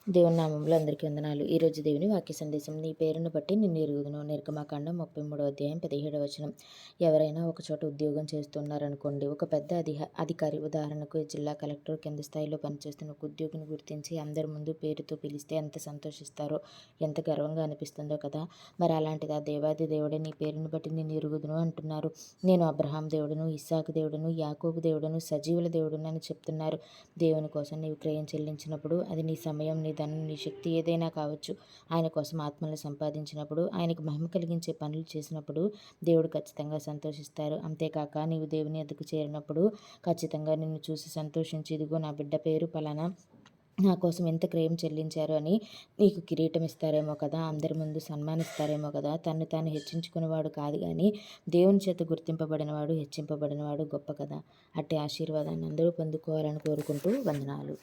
దేవుని నామంలో అందరికీ వందనాలు. ఈరోజు దేవుని వాక్య సందేశం. నీ పేరును బట్టి నిన్ను ఎరుగుదును. నిర్గమాకాండం 33వ అధ్యాయం 17వ వచనం. ఎవరైనా ఒక చోట ఉద్యోగం చేస్తున్నారనుకోండి, ఒక పెద్ద అధికారి, ఉదాహరణకు జిల్లా కలెక్టర్, కింద స్థాయిలో పనిచేస్తున్న ఒక ఉద్యోగిని గుర్తించి అందరి ముందు పేరుతో పిలిస్తే ఎంత సంతోషిస్తారో, ఎంత గర్వంగా అనిపిస్తుందో కదా. మరి అలాంటిది ఆ దేవాది దేవుడే నీ పేరును బట్టి నిన్ను ఎరుగుదును అంటున్నారు. నేను అబ్రహాం దేవుడును, ఇస్సాకు దేవుడును, యాకోబు దేవుడును, సజీవుల దేవుడును అని చెప్తున్నారు. దేవుని కోసం నీవు క్రయం చెల్లించినప్పుడు, అది నీ సమయం, నీ ధనం, నీ శక్తి ఏదైనా కావచ్చు. ఆయన కోసం ఆత్మలను సంపాదించినప్పుడు, ఆయనకు మహిమ కలిగించే పనులు చేసినప్పుడు దేవుడు ఖచ్చితంగా సంతోషిస్తారు. అంతేకాక నీవు దేవుని ఎద్దకు చేరినప్పుడు ఖచ్చితంగా నిన్ను చూసి సంతోషించి, ఇదిగో నా బిడ్డ పేరు పలానా, నా కోసం ఎంత క్రయం చెల్లించారు అని నీకు కిరీటం ఇస్తారేమో కదా, అందరి ముందు సన్మానిస్తారేమో కదా. తను తాను హెచ్చించుకునేవాడు కాదు కానీ దేవుని చేత గుర్తింపబడినవాడు, హెచ్చింపబడినవాడు గొప్ప కదా. అట్టి ఆశీర్వాదాన్ని అందరూ పొందుకోవాలని కోరుకుంటూ వందనాలు.